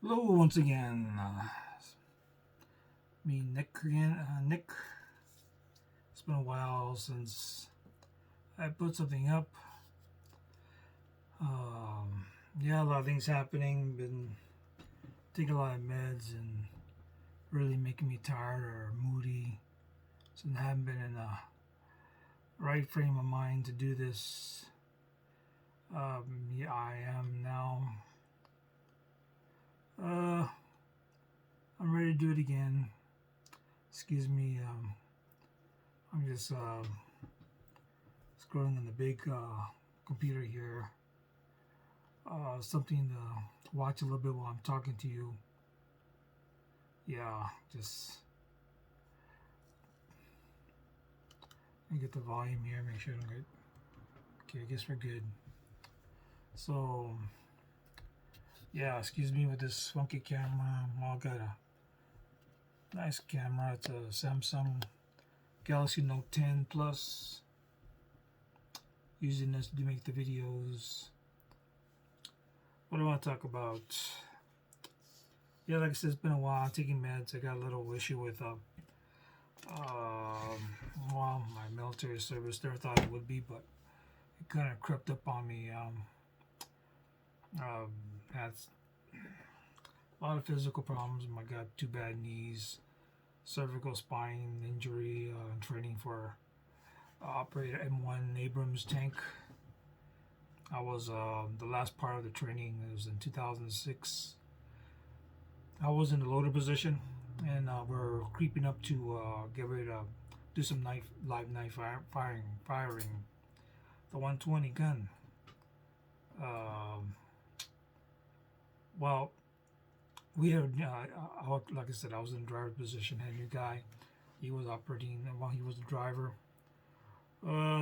Hello once again. Me, Nick again. Nick, it's been a while since I put something up. Um, yeah, a lot of things happening. Been taking a lot of meds and really making me tired or moody. So I haven't been in a right frame of mind to do this. Yeah, I am now. Uh, I'm ready to do it again. Excuse me. I'm just scrolling on the big computer here. Something to watch a little bit while I'm talking to you. Yeah, just let me get the volume here, make sure I'm good. Okay, I guess we're good. So, yeah, excuse me with this funky camera. I got a nice camera. It's a Samsung Galaxy Note 10 Plus. Using this to make the videos. What do I want to talk about? Yeah, like I said, it's been a while. I'm taking meds. I got a little issue with well, my military service. Never thought it would be, but it kind of crept up on me. Had a lot of physical problems. I got two bad knees, cervical spine injury, training for operator M1 Abrams tank. I was the last part of the training. It was in 2006. I was in the loader position, and we're creeping up to get ready to do some live knife firing the 120 gun. Um, well, we had, like I said, I was in the driver's position. Had a new guy. He was operating while he was the driver.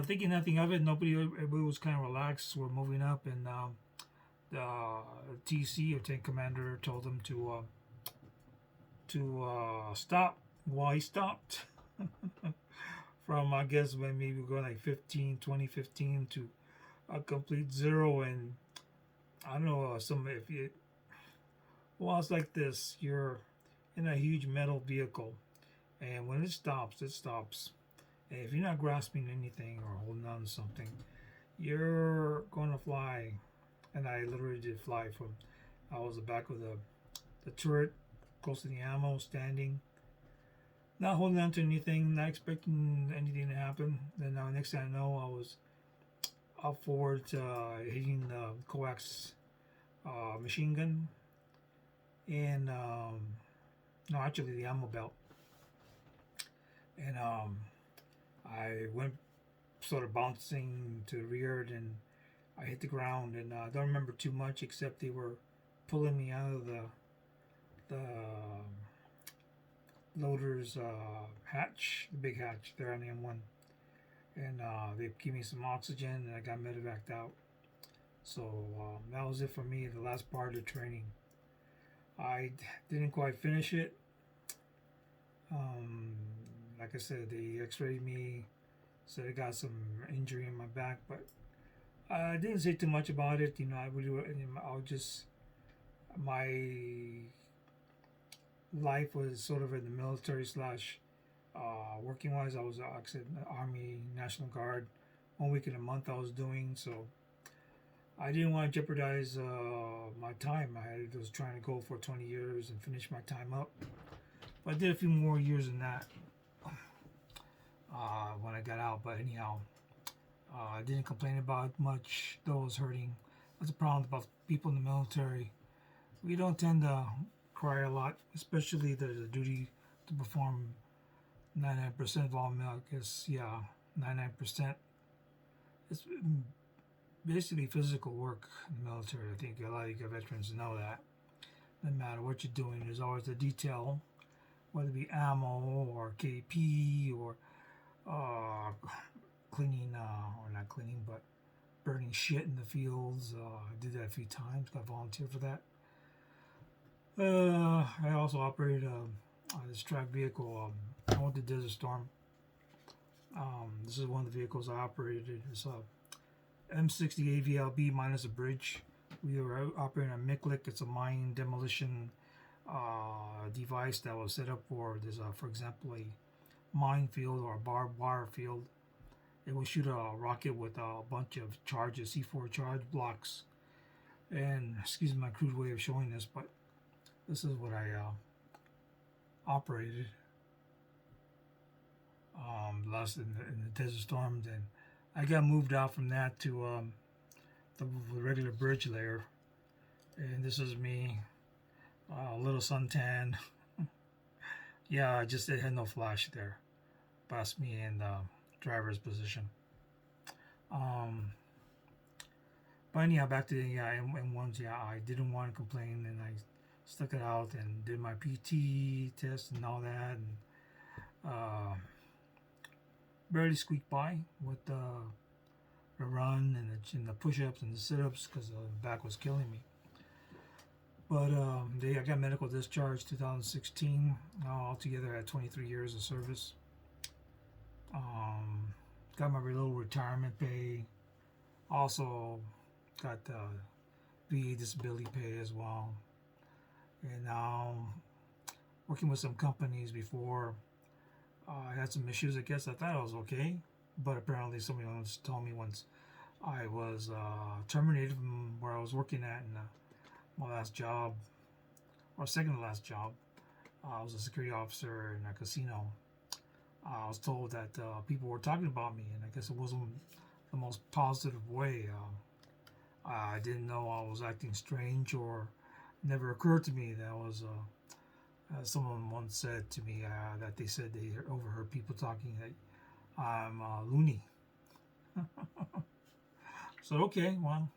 Thinking nothing of it. Everybody was kind of relaxed. We're moving up, and the TC or tank commander told him to stop. Well, he stopped from, I guess, when maybe going like 15, 20, 15 to a complete zero. And I don't know, if you, well, it's like this. You're in a huge metal vehicle, and when it stops, it stops. And if you're not grasping anything or holding on to something, you're going to fly. And I literally did fly from, I was the back of the turret, close to the ammo, standing, not holding on to anything, not expecting anything to happen. Then next thing I know, I was up forward, hitting the coax machine gun, and no, actually the ammo belt, and I went sort of bouncing to the rear, and I hit the ground, and I don't remember too much except they were pulling me out of the loader's hatch, the big hatch there on the M1, and they gave me some oxygen, and I got medevaced out. So that was it for me. The last part of the training, I didn't quite finish it. Um, like I said, they X-rayed me, so I got some injury in my back, but I didn't say too much about it. I'll just, my life was sort of in the military slash working wise. I was, like I said, Army National Guard. 1 week in a month I was doing, so I didn't want to jeopardize my time. Was trying to go for 20 years and finish my time up. But I did a few more years than that when I got out. But anyhow, I didn't complain about it much, though it was hurting. That's a problem about people in the military. We don't tend to cry a lot, especially the duty to perform 99% of all milk. Is, yeah, 99%. It's basically physical work in the military. I think a lot of you veterans know that. No matter what you're doing, there's always a detail, whether it be ammo or KP or uh, cleaning, or not cleaning, but burning shit in the fields. I did that a few times, got volunteered for that. I also operated this track vehicle. I went to Desert Storm. This is one of the vehicles I operated. It's a M60 AVLB minus a bridge. We were operating a MICLIC. It's a mine demolition device that was set up for this, for example, a minefield or a barbed wire field. It will shoot a rocket with a bunch of charges, C4 charge blocks. And excuse my crude way of showing this, but this is what I operated last in the Desert Storm. Then I got moved out from that to the regular bridge layer, and this is me, a little suntan. Yeah, I just it had no flash there. Past me in the driver's position. But anyhow, back to the M1s. Yeah, I didn't want to complain, and I stuck it out and did my PT test and all that, and barely squeaked by with the run and the push-ups and the sit-ups because the back was killing me. But I got medical discharge 2016. Altogether, I had 23 years of service. Got my little retirement pay. Also got VA disability pay as well. And now working with some companies before. I had some issues. I guess I thought I was okay, but apparently somebody else told me once I was terminated from where I was working at in my last job, or second to last job. I was a security officer in a casino. I was told that people were talking about me, and I guess it wasn't the most positive way. I didn't know I was acting strange, or it never occurred to me that I was. Someone once said to me that they said they overheard people talking that I'm loony. So okay, well,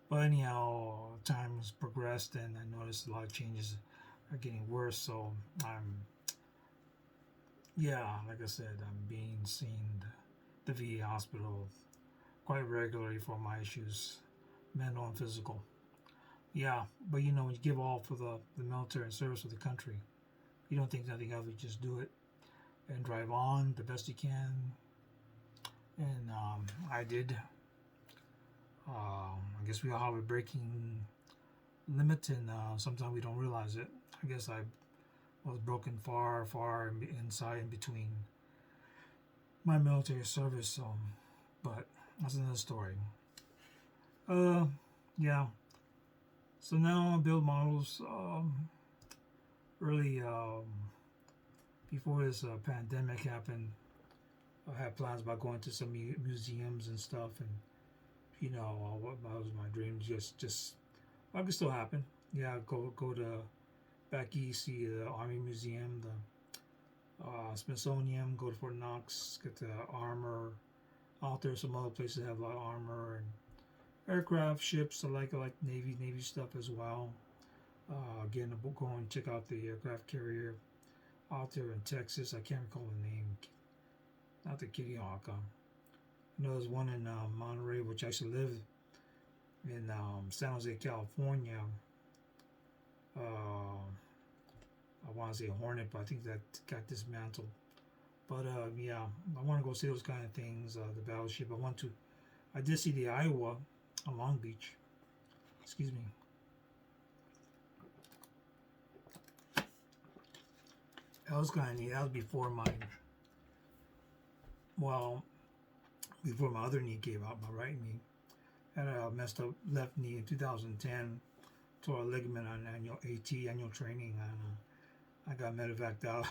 but anyhow, time has progressed, and I noticed a lot of changes are getting worse. So like I said, I'm being seen the VA hospital quite regularly for my issues, mental and physical. Yeah, but when you give all for the military and service of the country, you don't think nothing of it, just do it and drive on the best you can. And I did. I guess we all have a braking limit, and sometimes we don't realize it. I guess I was broken far inside in between my military service, but that's another story. Yeah. So now I build models. Really, before this pandemic happened, I had plans about going to some museums and stuff, and what was my dreams. Just that could still happen. Yeah, go to back east, see the Army Museum, the Smithsonian, go to Fort Knox, get the armor. Out there, some other places have a lot of armor and aircraft, ships. I like Navy stuff as well. Again, go and check out the aircraft carrier out there in Texas. I can't recall the name. Not the Kitty Hawk. There's one in Monterey, which I actually live in San Jose, California. I want to say Hornet, but I think that got dismantled. But I want to go see those kind of things. The battleship. I did see the Iowa on Long Beach. Excuse me. That was kind of neat. That was before my other knee gave out, my right knee. Had a messed up left knee in 2010. Tore a ligament on annual training, and I got medevaced out.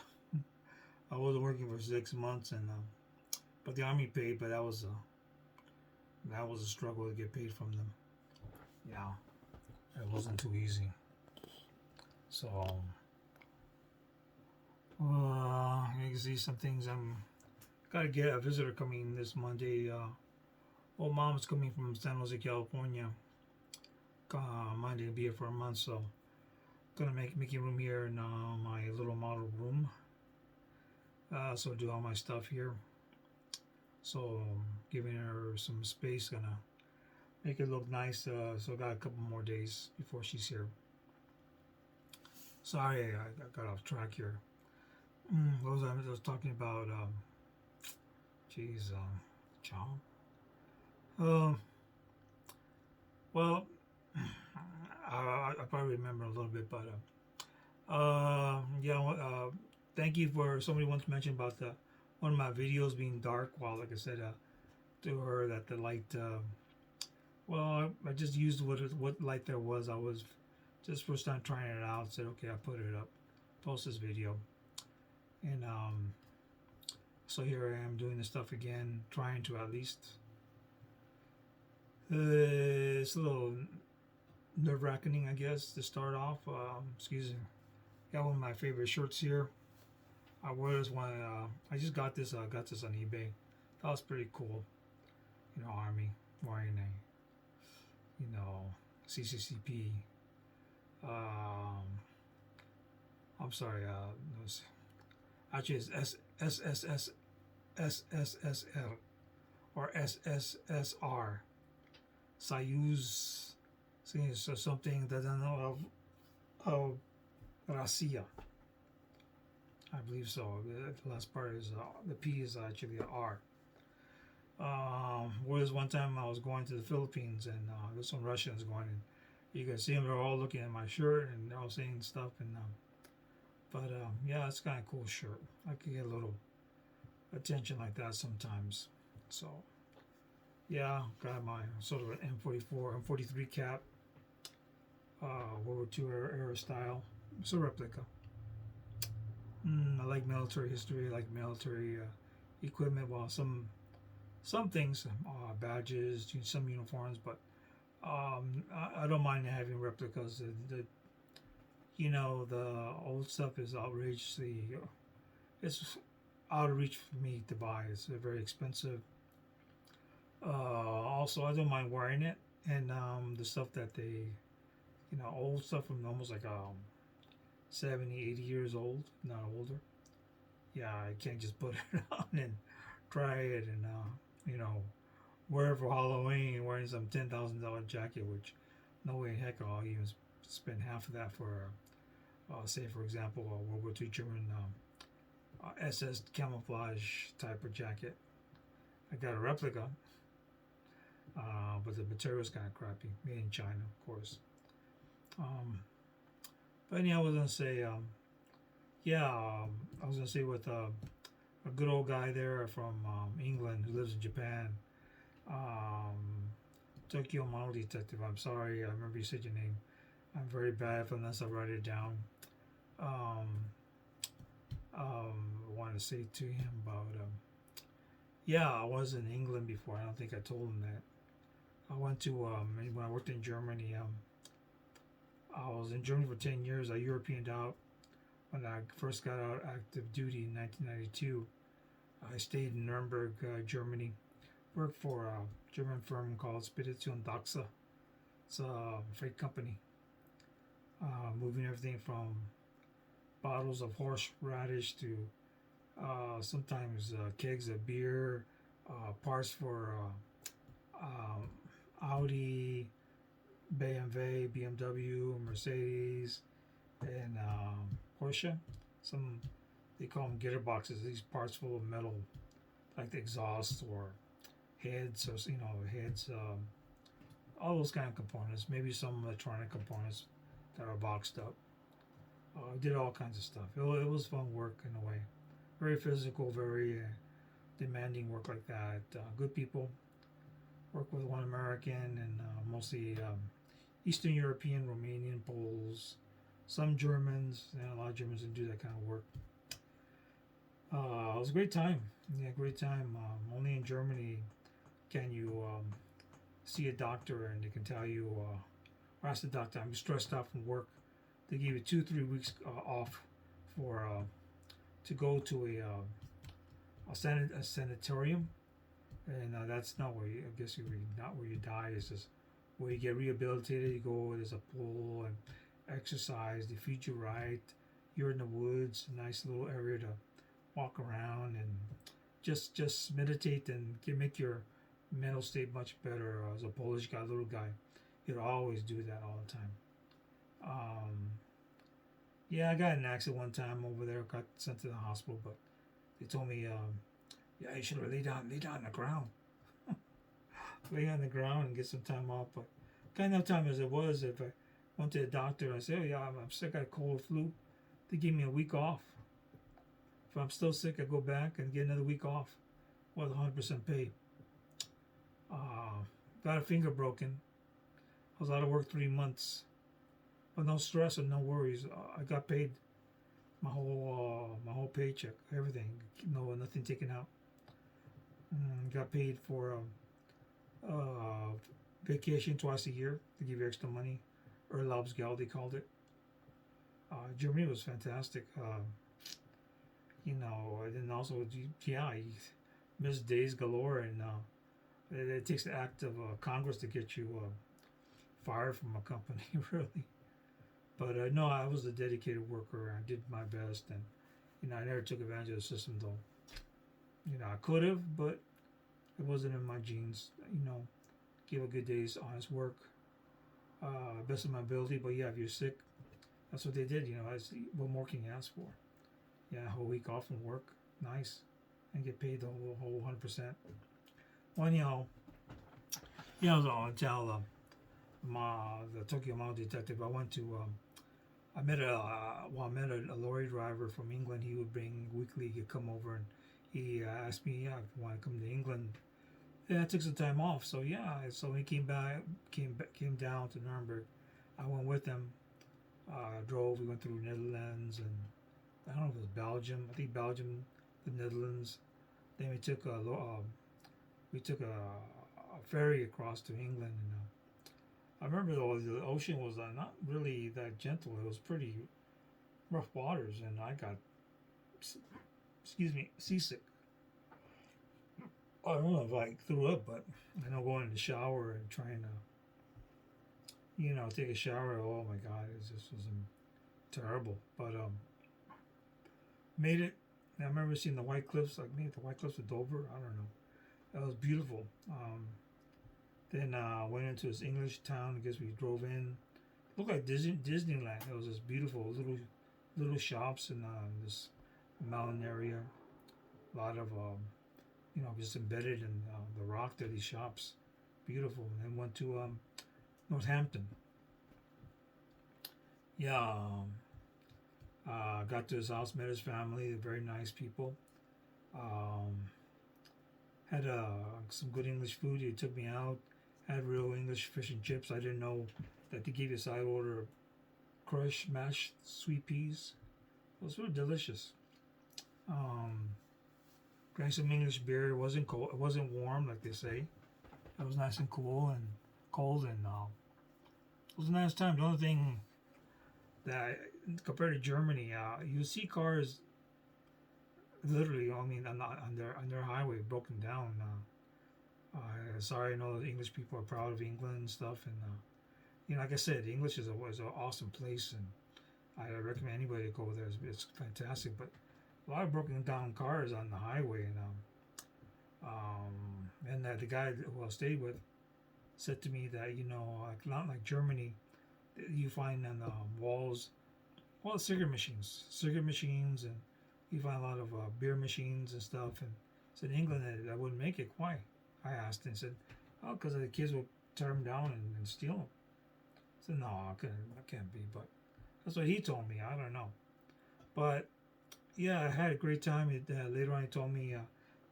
I wasn't working for 6 months, but the Army paid, but that was a struggle to get paid from them. Yeah, it wasn't too easy. So, you can see some things. I'm gotta get a visitor coming this Monday. Old mom's coming from San Jose, California. Monday to be here for a month, so gonna making room here in my little model room. So do all my stuff here. So giving her some space, gonna make it look nice. So I got a couple more days before she's here. Sorry, I got off track here. What was I was talking about? Job. Well, probably remember a little bit, but yeah. Thank you for somebody once mentioned about the one of my videos being dark. Well, like I said, to her that the light. Well, I just used what light there was. I was just first time trying it out. Said okay, I put it up, post this video, and so here I am doing this stuff again, trying to at least. It's a little nerve-wracking, I guess, to start off. Excuse me. Got one of my favorite shirts here. I wore this one. I just got this. Got this on eBay. That was pretty cool. You know, Army wearing a, CCCP. I'm sorry. Actually, it's SSSR or SSSR. Soyuz, so something that I know of Russia. I believe so. The last part is the P is actually an R. Whereas one time I was going to the Philippines and there's some Russians going in. You can see them, they're all looking at my shirt and they're all saying stuff. And yeah, it's kind of cool shirt. I could get a little attention like that sometimes. So yeah, got my sort of an M44, M43 cap, World War II era style. It's a replica. I like military history. I like military equipment. Well, some things, badges, some uniforms, but I don't mind having replicas. The old stuff is outrageously. It's out of reach for me to buy. It's very expensive. Also, I don't mind wearing it, and the stuff that they, old stuff from almost like 70, 80 years old, not older. Yeah, I can't just put it on and try it and wear it for Halloween wearing some $10,000 jacket, which no way in heck I'll even spend half of that for, say for example, a World War II German SS camouflage type of jacket. I got a replica. But the material is kind of crappy, made in China, of course. But anyhow, I was gonna say, I was gonna say with a good old guy there from England who lives in Japan, Tokyo Model Detective. I'm sorry, I remember you said your name. I'm very bad unless I write it down. I wanted to say to him about, I was in England before. I don't think I told him that. I went to when I worked in Germany. I was in Germany for 10 years. I Europeaned out when I first got out active duty in 1992. I stayed in Nuremberg, Germany. Worked for a German firm called Spedition Dachse. It's a freight company. Moving everything from bottles of horseradish to sometimes kegs of beer, parts for Audi, BMW, Mercedes, and Porsche. Some they call them getter boxes. These parts full of metal, like the exhaust or heads, or heads, all those kind of components. Maybe some electronic components that are boxed up. Did all kinds of stuff. It was fun work in a way. Very physical, very demanding work like that. Good people. Work with one American and mostly Eastern European, Romanian, Poles, some Germans, and a lot of Germans that do that kind of work. It was a great time. Yeah, great time. Only in Germany can you see a doctor and they can tell you, or ask the doctor, I'm stressed out from work. They give you 2-3 weeks off for to go to a sanatorium, and that's not where I guess not where you die. It's just where you get rehabilitated. You go, there's a pool and exercise. They feed you right. You're in the woods, nice little area to walk around and just meditate and make your mental state much better. As a Polish guy, little guy, he'd always do that all the time. I got in an accident one time over there. Got sent to the hospital, but they told me, you should have lay down on the ground, lay on the ground and get some time off. But got enough time as it was. If Went to the doctor. I said, "Oh yeah, I'm sick. I had cold flu." They gave me a week off. If I'm still sick, I go back and get another week off with 100% pay. Uh, got a finger broken. I was out of work 3 months, but no stress and no worries. I got paid my whole paycheck, everything. No, nothing taken out. Got paid for uh, vacation twice a year. They give you extra money. Urlaubsgeld, they called it. Germany was fantastic. And then also, yeah, you miss days galore, and it takes the act of Congress to get you fired from a company, really. But no, I was a dedicated worker. I did my best, and I never took advantage of the system, though. I could have, but it wasn't in my genes. Give a good day's honest work, best of my ability. But yeah, if you're sick, that's what they did. That's what more can you ask for? Yeah, a whole week off from work, nice, and get paid the whole 100%. Well, so I'll tell the Tokyo Mountain Detective. I went to I met a lorry driver from England. He would bring weekly. He'd come over and he asked me, yeah, if I want to come to England. Yeah, I took some time off. So yeah, so when he came down to Nuremberg, I went with him. Drove. We went through Netherlands and I don't know if it was Belgium. I think Belgium, the Netherlands. Then we took a ferry across to England. And I remember though the ocean was not really that gentle. It was pretty rough waters, and I got, seasick. I don't know if I threw up, but I know going in the shower and trying to, take a shower. Oh my God, it just was terrible. But made it. I remember seeing the White Cliffs, like maybe the White Cliffs of Dover. I don't know. That was beautiful. Then went into this English town. I guess we drove in. Looked like Disneyland. It was this beautiful little shops in this mountain area. A lot of just embedded in the rock. There, these shops, beautiful. And then went to Northampton. Yeah. Got to his house, met his family. They're very nice people. Had some good English food. He took me out. Had real English fish and chips. I didn't know that they gave you a side order of crushed mashed sweet peas. It was really delicious. Drank some English beer. It wasn't cold. It wasn't warm like they say. It was nice and cool and cold, and it was a nice time. The only thing that compared to Germany, you see cars literally. I mean, on their highway broken down. Sorry, I know the English people are proud of England and stuff, and like I said, English is an awesome place, and I recommend anybody to go there. It's fantastic, but a lot of broken down cars on the highway, and the guy who I stayed with said to me that not like Germany, you find on the walls, well, cigarette machines, and you find a lot of beer machines and stuff. And said in England that wouldn't make it. Why? I asked, and said, oh, because the kids will tear them down and steal them. I said, no, that can't be. But that's what he told me. I don't know. But yeah, I had a great time. Later on, he told me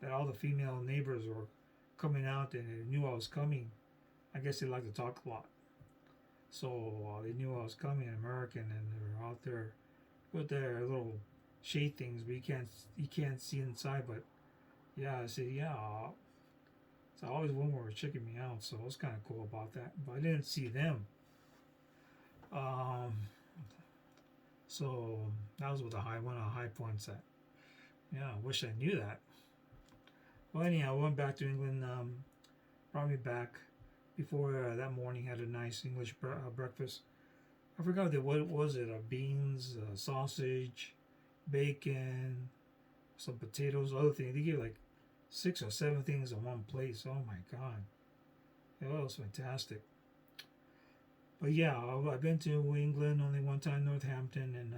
that all the female neighbors were coming out and they knew I was coming. I guess they like to talk a lot. So they knew I was coming, American, and they were out there with their little shade things, but you can't see inside. But yeah, I said, yeah. So always women were checking me out, so it was kind of cool about that. But I didn't see them. So that was one of the high points. That yeah, I wish I knew that. Well, anyhow, I went back to England. Brought me back. Before that morning, had a nice English breakfast. I forgot what was it? Beans, sausage, bacon, some potatoes, other things. They gave like 6 or 7 things in one place. Oh my God, it was fantastic. But yeah, I've been to England only one time, Northampton, and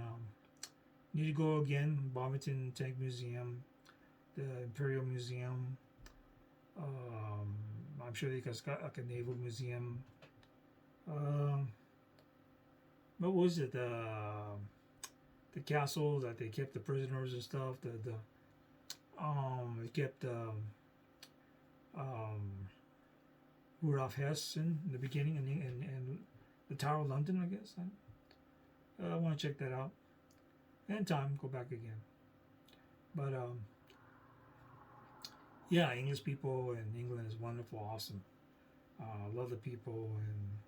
need to go again. Barbiton Tank Museum, the Imperial Museum. I'm sure they got like a naval museum. what was it? The castle that they kept the prisoners and stuff. The they kept um, Rudolf Hess in the beginning, and the Tower of London, I guess. I want to check that out. And time, go back again. But yeah, English people in England is wonderful, awesome. Love the people, and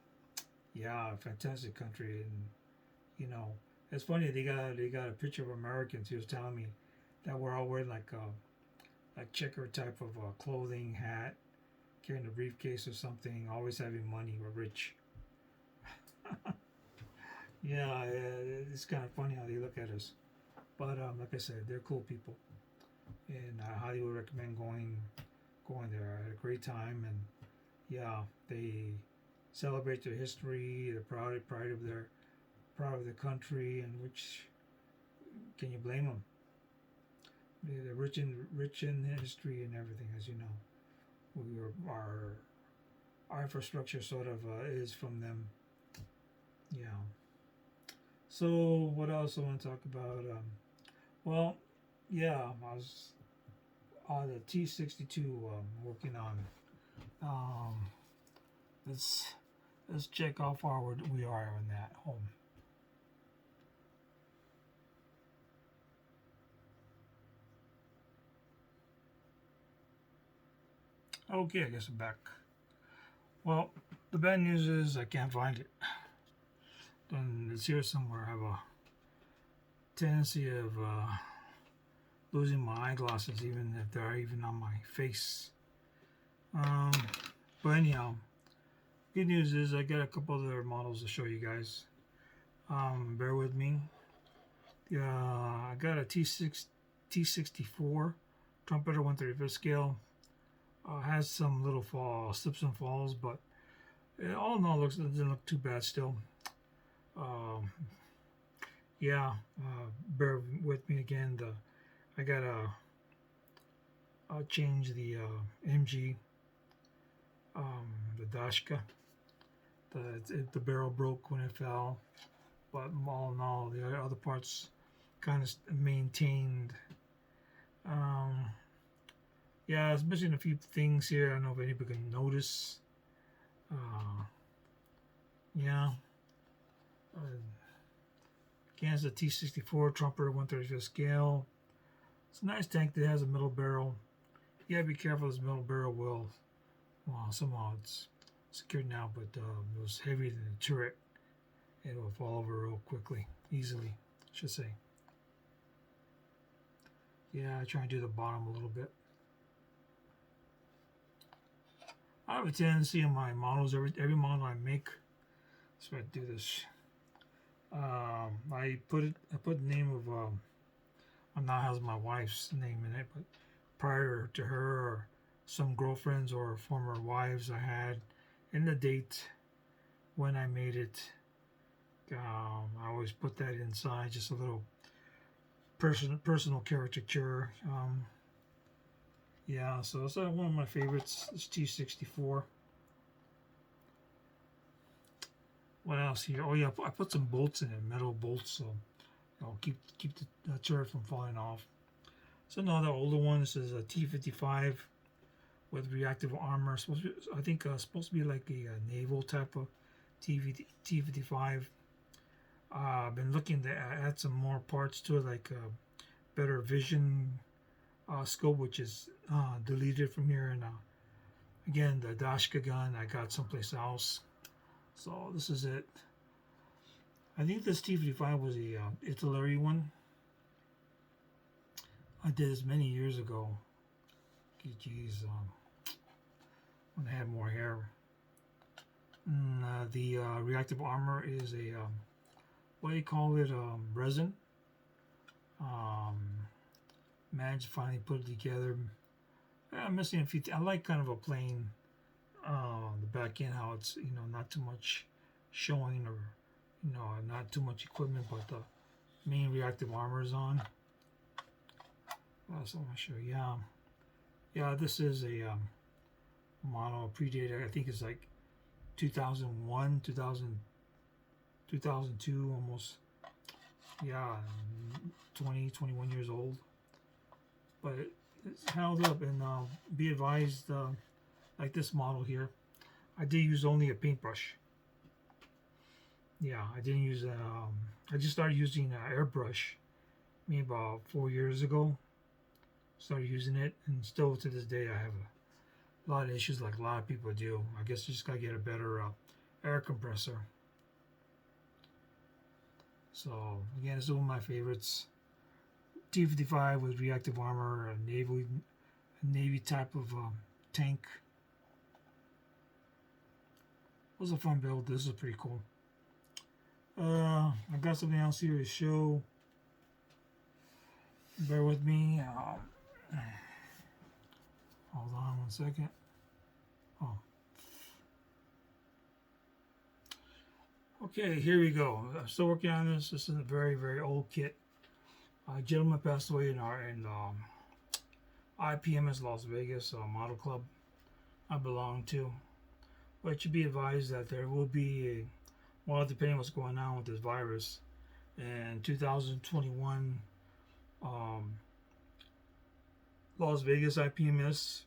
yeah, fantastic country. And you know, it's funny they got a picture of Americans. He was telling me that we're all wearing like checker type of clothing, hat, carrying a briefcase or something, always having money. We're rich. Yeah, it's kind of funny how they look at us. But like I said, they're cool people, and I highly would recommend going there. I had a great time, and yeah, they celebrate their history, the pride of their country, and which can you blame them? They're rich in history and everything, as you know. Our infrastructure sort of is from them. Yeah. So what else I want to talk about? Well, yeah, I was on the T62 working on. Um, let's check how far we are on that home. Okay, I guess I'm back. Well, the bad news is I can't find it. And it's here somewhere. I have a tendency of losing my eyeglasses, even if they're even on my face. But anyhow, good news is I got a couple other models to show you guys. Bear with me. I got a T64 trumpeter 135th scale. Has some little slips and falls, but all in all, doesn't look too bad still. Yeah, bear with me again. I gotta change the MG, the Dashka. The barrel broke when it fell, but all in all, the other parts kind of maintained. Yeah, it's missing a few things here. I don't know if anybody can notice. Yeah. Again, it's a T64 trumpeter 135th scale. It's a nice tank that has a middle barrel. You gotta be careful. This middle barrel will, well, somehow it's secured now, but it was heavier than the turret. It will fall over real quickly, easily, I should say. Yeah, I try and do the bottom a little bit. I have a tendency in my models, every model I make, so I do this. I put the name of now has my wife's name in it, but prior to her, or some girlfriends or former wives I had, and the date when I made it. I always put that inside, just a little personal caricature. Yeah, so it's one of my favorites. It's T64. What else here? Oh yeah, I put some bolts in it, metal bolts, so keep the turret from falling off. So no, the older one, this is a T55 with reactive armor. I think supposed to be like a naval type of T55. I've been looking to add some more parts to it, like better vision scope, which is deleted from here. And again, the Dashka gun I got someplace else. So this is it. I think this T55 was a Italy one. I did this many years ago. Geez, when I had more hair. And, the reactive armor is a what do you call it? Resin. Managed to finally put it together. I'm missing a few. I like kind of a plain. The back end, how it's not too much showing, or not too much equipment, but the main reactive armor is on. What else I want to show you? Yeah, this is a model predated. I think it's like 2001, 2000. 2002, almost, yeah, 20, 21 years old. But it's held up, and be advised, like this model here, I did use only a paintbrush. Yeah, I didn't use, I just started using an airbrush maybe about 4 years ago. Started using it, and still to this day, I have a lot of issues like a lot of people do. I guess you just gotta get a better air compressor. So again, this is one of my favorites. T-55 with reactive armor, a navy type of tank. It was a fun build. This is pretty cool. I've got something else here to show. Bear with me. Hold on 1 second. Oh. Okay, here we go. I'm still working on this. This is a very, very old kit. A gentleman passed away in IPMS Las Vegas model club I belong to. But you should be advised that there will be depending on what's going on with this virus, in 2021, Las Vegas IPMS,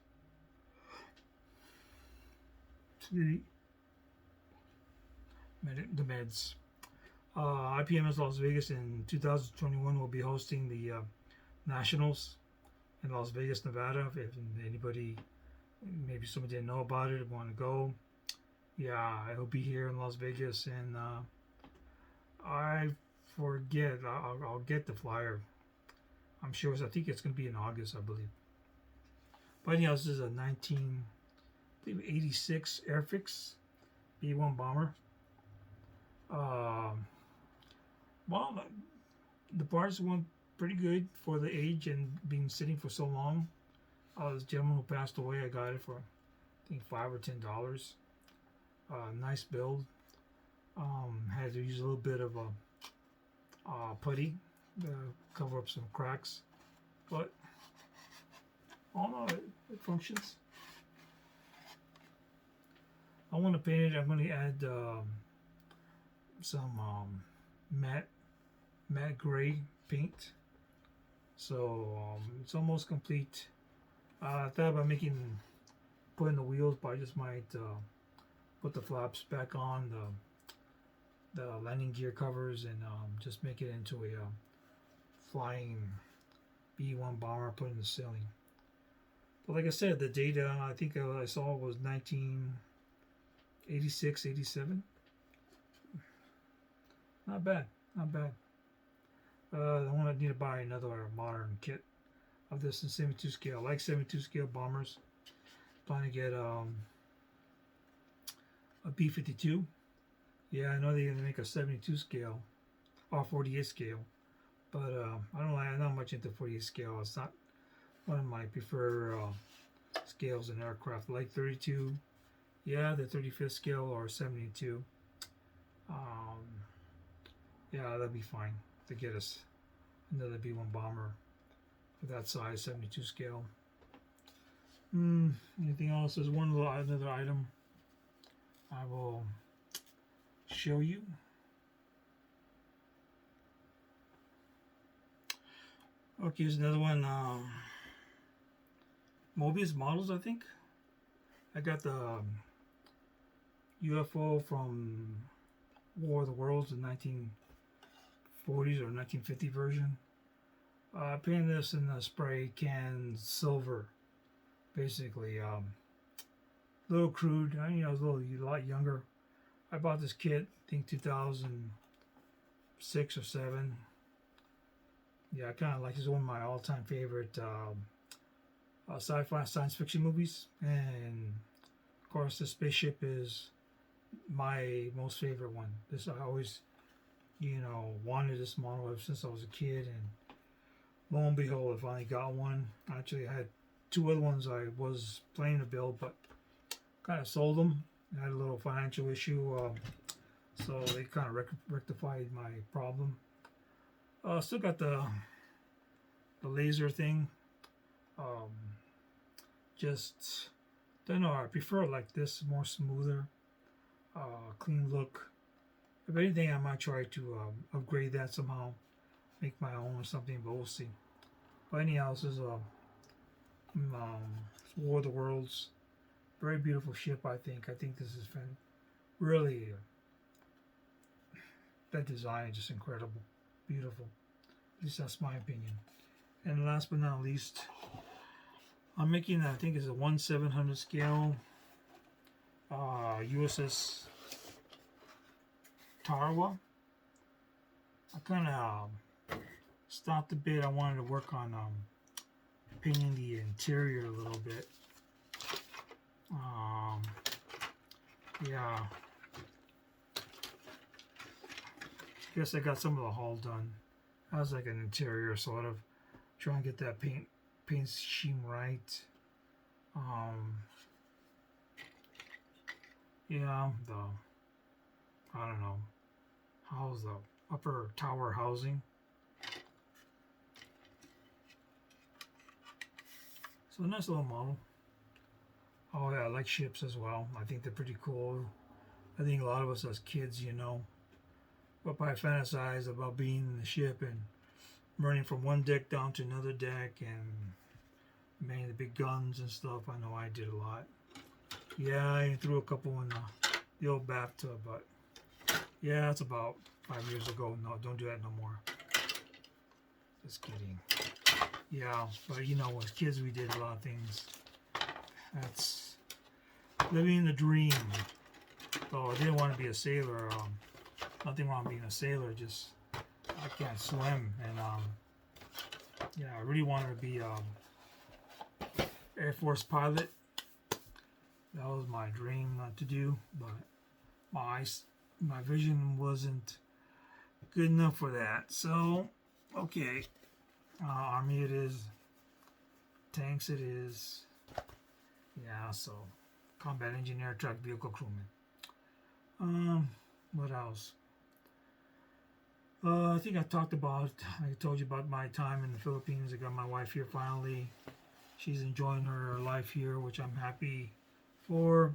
the meds. IPMS Las Vegas in 2021 will be hosting the Nationals in Las Vegas, Nevada. If anybody, maybe somebody didn't know about it, want to go, yeah, I will be here in Las Vegas, and I forget. I'll get the flyer. I'm sure. I think it's going to be in August, I believe. But anyhow, this is a 1986 Airfix B-1 bomber. Well, the parts went pretty good for the age and being sitting for so long. This gentleman who passed away, I got it for I think $5 or $10. Nice build. Had to use a little bit of a putty to cover up some cracks, but all in all, it functions. I want to paint it. I'm going to add some matte gray paint, so it's almost complete. I thought about putting the wheels, but I just might put the flaps back on, the landing gear covers, and just make it into a flying B-1 bomber, put in the ceiling. But like I said, the data I think I saw was 1986, 87. Not bad, not bad. I need to buy another modern kit of this in 72 scale. I like 72 scale bombers. Planning to get a B-52. Yeah, I know they're gonna make a 72 scale or 48 scale, but I'm not much into 48 scale. It's not one of my preferred scales in aircraft. I like 32. Yeah, the 35th scale or 72. Yeah, that'd be fine to get us another B-1 bomber with that size, 72 scale. Anything else? There's another item I will show you. Okay, here's another one. Mobius models, I think. I got the UFO from War of the Worlds, the 1940s or 1950 version. I painted this in the spray can silver, basically. A little crude. I was a lot younger. I bought this kit, I think 2006 or 7. Yeah, I kind of like this. One of my all-time favorite sci-fi science fiction movies, and of course the spaceship is my most favorite one. This I always wanted this model ever since I was a kid, and lo and behold, I finally got one. Actually, I had 2 other ones I was planning to build, but kind of sold them. I had a little financial issue, so they kind of rectified my problem. Still got the laser thing. Just don't know. I prefer it like this, more smoother, clean look. If anything, I might try to upgrade that somehow, make my own or something, but we'll see. But anyhow, this is War of the Worlds. Very beautiful ship, I think. I think this is really, that design is just incredible. Beautiful. At least that's my opinion. And last but not least, I'm making, I think it's a 1/700 scale USS Tarawa. I kind of stopped a bit. I wanted to work on painting the interior a little bit. Yeah. Guess I got some of the hull done. I was like an interior sort of. Trying to get that paint scheme right. Yeah, I don't know. How's the upper tower housing? So a nice little model. Oh yeah, I like ships as well. I think they're pretty cool. I think a lot of us as kids, but I fantasize about being in the ship and running from one deck down to another deck and manning the big guns and stuff. I know I did a lot. Yeah, I threw a couple in the old bathtub, but yeah, that's about 5 years ago. No, don't do that no more. Just kidding. Yeah, but as kids we did a lot of things. That's living the dream. Though I didn't want to be a sailor. Nothing wrong being a sailor, just I can't swim, and yeah, I really wanted to be Air Force pilot. That was my dream to do, but my vision wasn't good enough for that. So, okay, Army it is, tanks it is, yeah. So, combat engineer, track vehicle crewman. What else? I think I told you about my time in the Philippines. I got my wife here finally. She's enjoying her life here, which I'm happy for.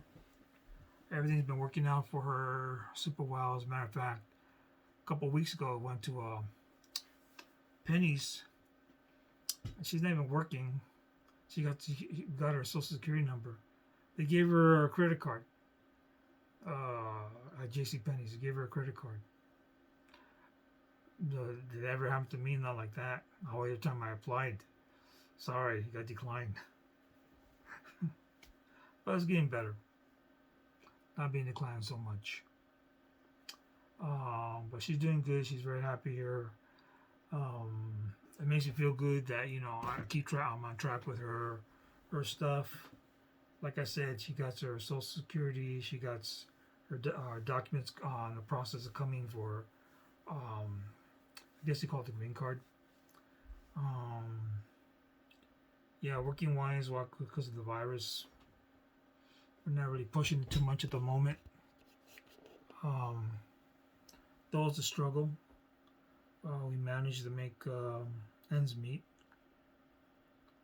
Everything's been working out for her super well. As a matter of fact, a couple of weeks ago, I went to Penny's. She's not even working. She got her social security number. They gave her a credit card. At JCPenney's, they gave her a credit card. Did it ever happen to me? Not like that. Every time I applied, sorry, it got declined. But it's getting better. Not being declined so much. But she's doing good. She's very happy here. It makes me feel good that I'm on track with her stuff. Like I said, she got her Social Security. She got her documents on the process of coming for. I guess they call it the green card. Yeah, working wise, because of the virus, we're not really pushing it too much at the moment. Though it's a struggle, we managed to make ends meet.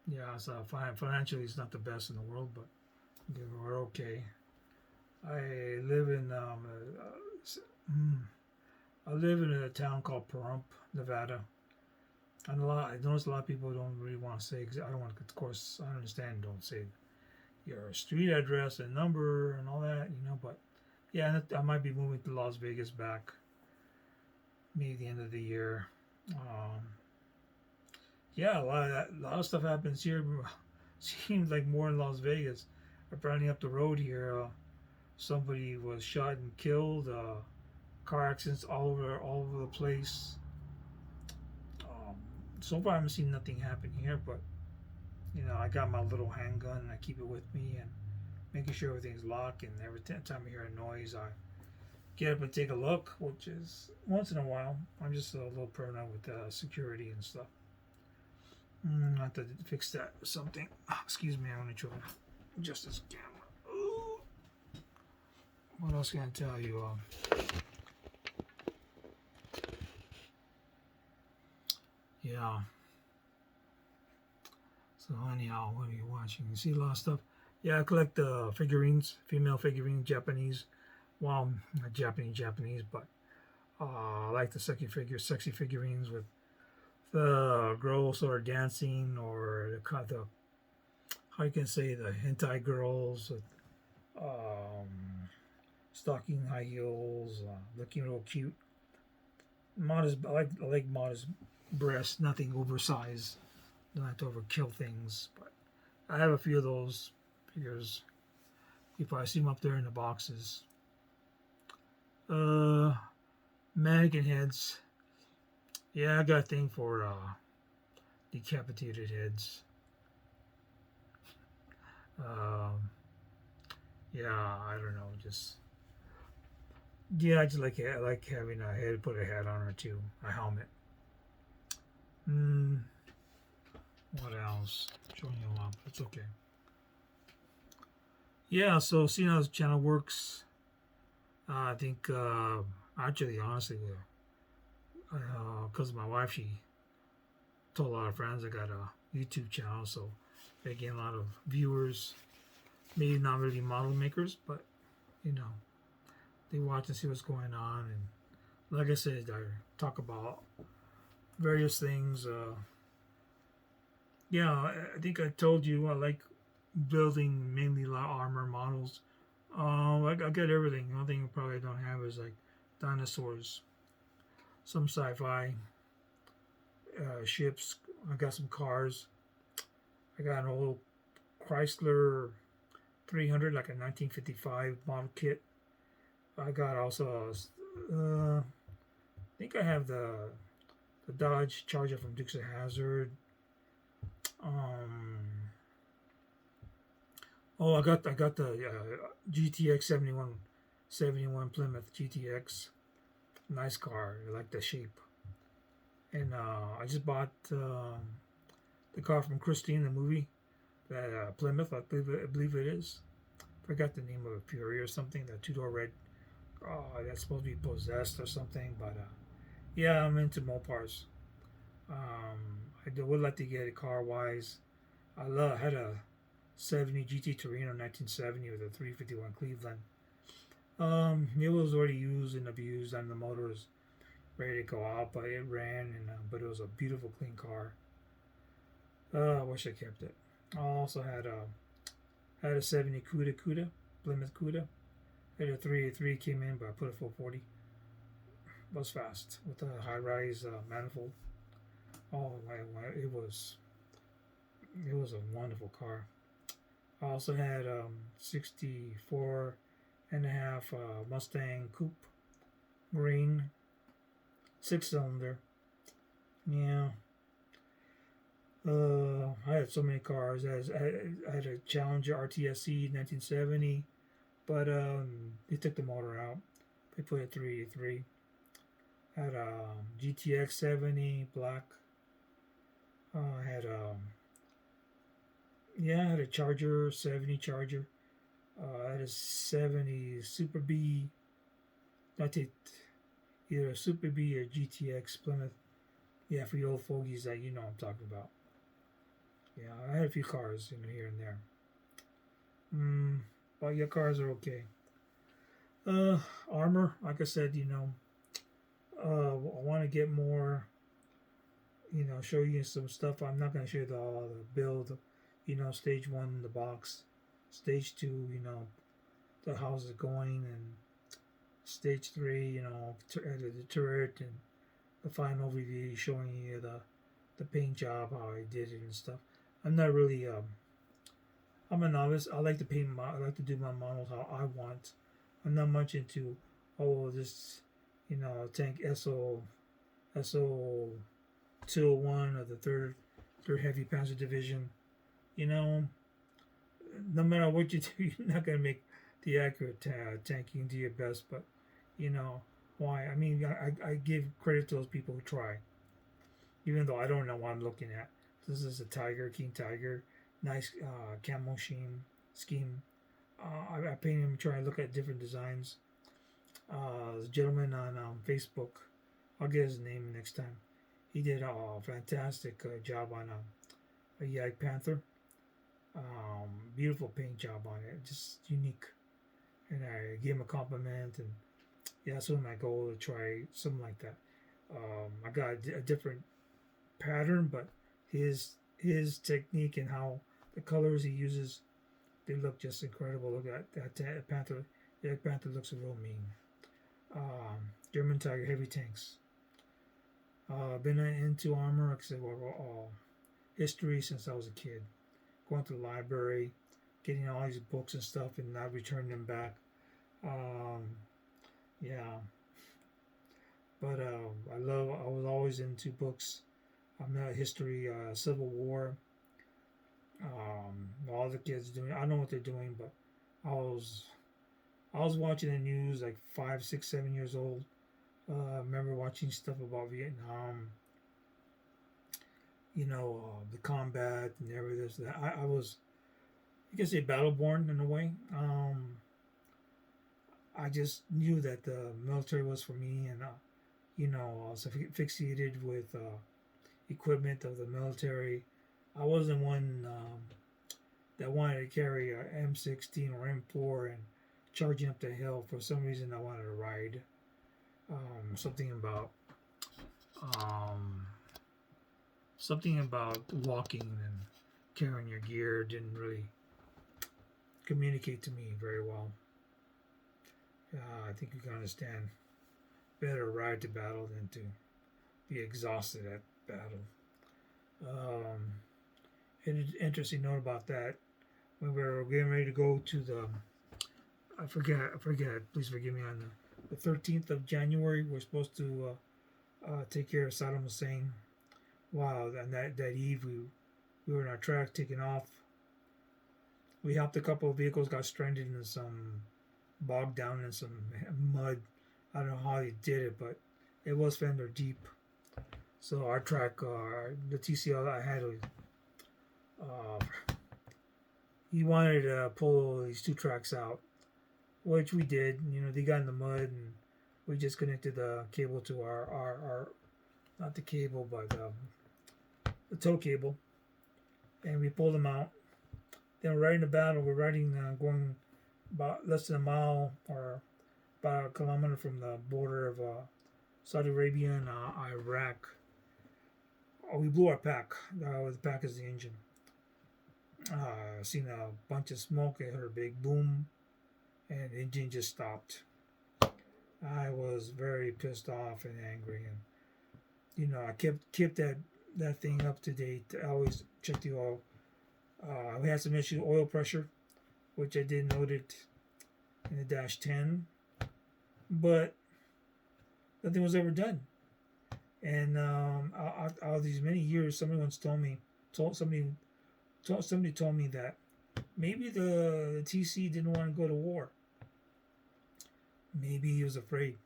Yeah, so financially it's not the best in the world, but we're okay. I live in a town called Pahrump, Nevada. And I notice a lot of people don't really want to say. I don't want to. Of course, I understand. Don't say your street address and number and all that, But yeah, I might be moving to Las Vegas back, maybe the end of the year. Yeah, a lot of stuff happens here. Seems like more in Las Vegas. Apparently, up the road here, somebody was shot and killed. Car accidents all over the place. So far, I haven't seen nothing happen here, but I got my little handgun and I keep it with me and making sure everything's locked. And every time I hear a noise, I get up and take a look, which is once in a while. I'm just a little paranoid with security and stuff. I have to fix that or something. Excuse me, I'm gonna try to adjust this camera. Ooh. What else can I tell you? Yeah. So anyhow, what are you watching? You see a lot of stuff. Yeah, I collect figurines, female figurines, Japanese. Well, not Japanese, but I like the sexy figurines with the girls sort of dancing, or the how you can say the hentai girls with stocking high heels, looking real cute. Modest, I like modest breasts, nothing oversized. Don't have to overkill things. But I have a few of those figures. You probably see them up there in the boxes. Uh, Mannequin heads. Yeah, I got a thing for decapitated heads. Um, yeah, I don't know, just yeah, I like having a head, put a hat on or two, a helmet. Hmm, what else? Showing you up. It's okay. Yeah, so seeing how this channel works, I think actually, honestly, because of my wife, she told a lot of friends I got a YouTube channel, so they gain a lot of viewers. Maybe not really model makers, but you know, they watch and see what's going on. And like I said, I talk about various things. Yeah, I think I told you I like building mainly armor models. I got everything. The only thing probably I don't have is like dinosaurs, some sci-fi ships. I got some cars. I got an old Chrysler 300, like a 1955 model kit. I got also, I think I have the Dodge Charger from Dukes of Hazzard. Um, oh, I got the GTX 71 Plymouth GTX. Nice car. I like the shape. And I just bought the car from Christine, the movie, that Plymouth. I believe it is. Forgot the name of it, Fury or something. That two-door red. Oh, that's supposed to be possessed or something. But yeah, I'm into Mopars. Would like to get it car wise. Had a 70 GT Torino 1970 with a 351 Cleveland. It was already used and abused, and the motor was ready to go out, but it ran, and but it was a beautiful, clean car. I wish I kept it. I also had a 70 Cuda, Plymouth Cuda. Had a 383 came in, but I put a full 40. It was fast with a high rise manifold. Oh, it was a wonderful car. I also had 64 and a half Mustang Coupe green 6-cylinder. Yeah. I had so many cars. I had a Challenger RTSC 1970, but they took the motor out. They put a 383. Had a GTX 70 black. I had I had a Charger 70 Charger. I had a 70 Super B. Not either a Super B or GTX Plymouth. Yeah, for you old fogies that you know I'm talking about. Yeah, I had a few cars, here and there. But your cars are okay. Armor, like I said, I want to get more. Show you some stuff. I'm not gonna show you the build. Stage 1, the box. Stage 2, the house is going, and stage 3, the turret, and the final review showing you the paint job, how I did it and stuff. I'm not really I'm a novice. I like to paint. I like to do my models how I want. I'm not much into this tank SO 201 of the third Heavy Panzer Division. No matter what you do, you're not gonna make the accurate tank. You can do your best, but why? I mean, I give credit to those people who try, even though I don't know what I'm looking at. This is a King Tiger, nice camo scheme. I painted him, trying to look at different designs. There's a gentleman on Facebook, I'll get his name next time. He did a fantastic job on a Jagd Panther. Beautiful paint job on it, just unique. And I gave him a compliment, and Yeah, that's one of my goal to try something like that. I got a different pattern, but his technique and how the colors he uses, they look just incredible. Look at that panther. That panther looks real mean. German Tiger heavy tanks. Been into armor, like I said, history since I was a kid. Going to the library, getting all these books and stuff, and not returning them back. Um, yeah, but I was always into books. I'm not history, Civil War. All the kids doing. I don't know what they're doing, but I was I was watching the news like 5, 6, 7 years old. I remember watching stuff about Vietnam. The combat and everything. I was, you can say, battle-born in a way. I just knew that the military was for me, and I was fixated with equipment of the military. I wasn't one that wanted to carry a M16 or M4 and charging up the hill. For some reason, I wanted to ride. Something about um, something about walking and carrying your gear didn't really communicate to me very well. I think you can understand better ride to battle than to be exhausted at battle. Um, an interesting note about that, when we were getting ready to go to the, I forget, please forgive me, on the 13th of January, we're supposed to take care of Saddam Hussein. Wow, and that eve, we were in our track taking off. We helped a couple of vehicles, got stranded in some, bogged down in some mud. I don't know how they did it, but it was fender deep. So our track, the TCL I had, he wanted to pull these two tracks out, which we did. They got in the mud, and we just connected the cable to our not the cable, but the tow cable, and we pulled them out. Then we're riding the battle. We're riding, going about less than a mile or about a kilometer from the border of Saudi Arabia and Iraq. We blew our pack. The pack is the engine. Seen a bunch of smoke. I heard a big boom, and the engine just stopped. I was very pissed off and angry, and I kept that thing up to date. I always check the oil. We had some issue with oil pressure, which I did note it in the dash 10, but nothing was ever done. And out of these many years, somebody told me that maybe the TC didn't want to go to war. Maybe he was afraid.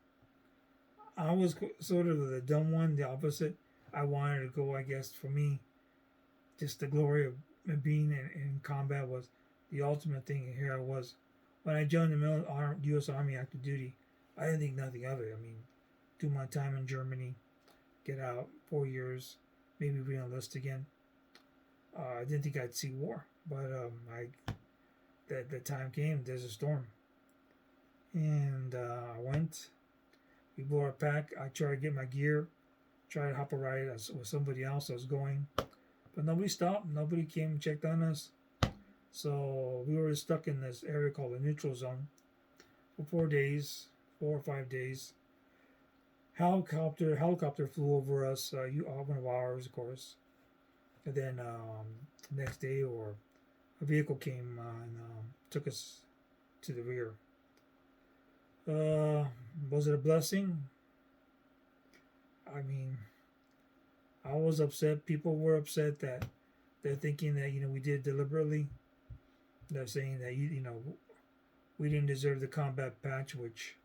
I was sort of the dumb one, the opposite. I wanted to go. I guess for me, just the glory of being in combat was the ultimate thing. And here I was. When I joined the U.S. Army active duty, I didn't think nothing of it. I mean, do my time in Germany, get out 4 years, maybe re-enlist again. I didn't think I'd see war, but the time came. There's a storm, and I went. We blew our pack. I tried to get my gear, tried to hop a ride with somebody else that was going, but nobody stopped. Nobody came and checked on us. So we were stuck in this area called the neutral zone for 4 days, 4 or 5 days. Helicopter flew over us. One of ours, of course. And then the next day, or a vehicle came and took us to the rear. Was it a blessing? I mean, I was upset. People were upset that they're thinking that we did deliberately. They're saying that we didn't deserve the combat patch, which,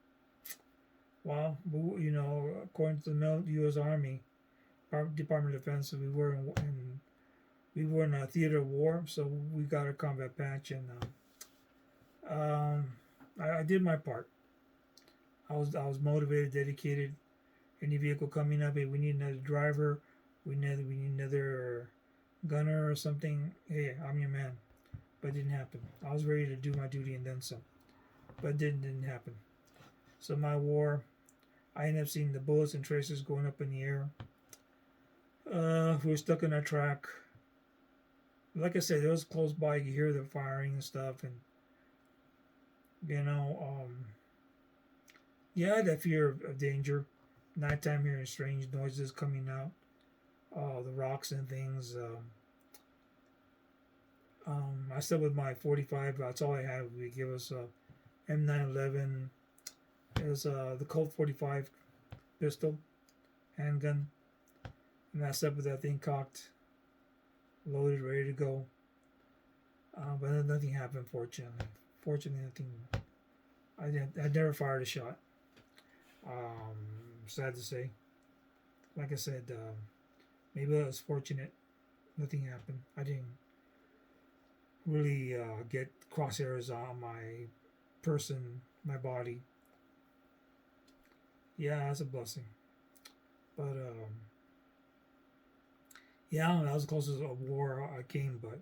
well, according to the U.S. Army, our Department of Defense, we were in a theater of war, so we got a combat patch, and I did my part. I was motivated, dedicated. Any vehicle coming up, hey, we need another driver, we need another gunner or something. Hey, I'm your man. But it didn't happen. I was ready to do my duty and then some, but it didn't happen. So my war, I ended up seeing the bullets and tracers going up in the air. We were stuck in our track. Like I said, it was close by. You could hear the firing and stuff, and you know, yeah, I had that fear of danger. Nighttime hearing strange noises coming out, the rocks and things. I slept with my 45. That's all I had. We give us a M911. It was the Colt 45 pistol, handgun, and I slept with that thing cocked, loaded, ready to go. But then nothing happened. Fortunately, nothing. I never fired a shot. Sad to say. Like I said, maybe I was fortunate. Nothing happened. I didn't really get crosshairs on my person, my body. Yeah, that's a blessing. But yeah, that was the closest a war I came. But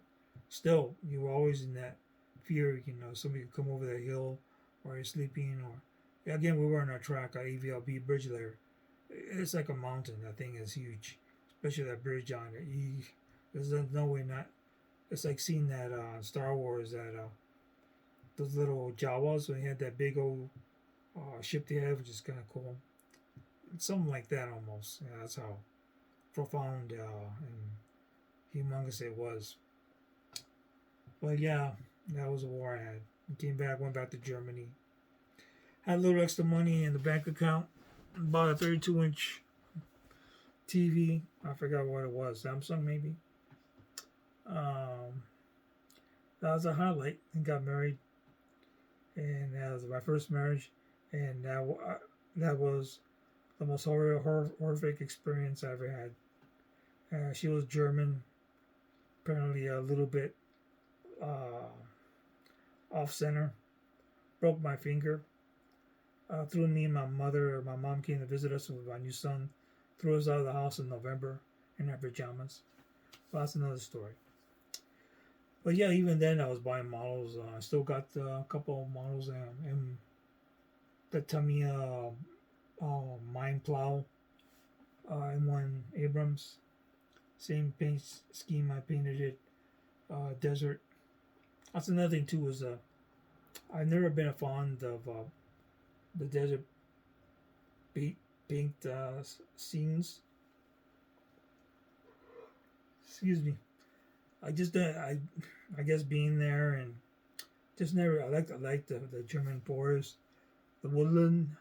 still, you were always in that fear. You know, somebody could come over the hill, or you're sleeping, or again, we were on our track, our EVLB bridge layer. It's like a mountain. That thing is huge, especially that bridge on it. There's no way not. It's like seeing that Star Wars, that those little Jawas when they had that big old ship they had, which is kind of cool. Something like that almost. Yeah, that's how profound and humongous it was. But yeah, that was a war I had. Came back, went back to Germany. Had a little extra money in the bank account. Bought a 32-inch TV. I forgot what it was. Samsung maybe. Um, that was a highlight. And got married, and that was my first marriage, and that was the most horrific experience I ever had. She was German, apparently a little bit off center. Broke my finger. Threw me and my mom came to visit us with my new son. Threw us out of the house in November in our pajamas. Well, that's another story. But yeah, even then I was buying models. I still got a couple of models and the Tamiya Mine Plow M1 Abrams. Same paint scheme I painted it. Desert. That's another thing too. Was I've never been a fond of the desert paint scenes. Excuse me. I just I guess being there and just never. I like the German forest, the woodland.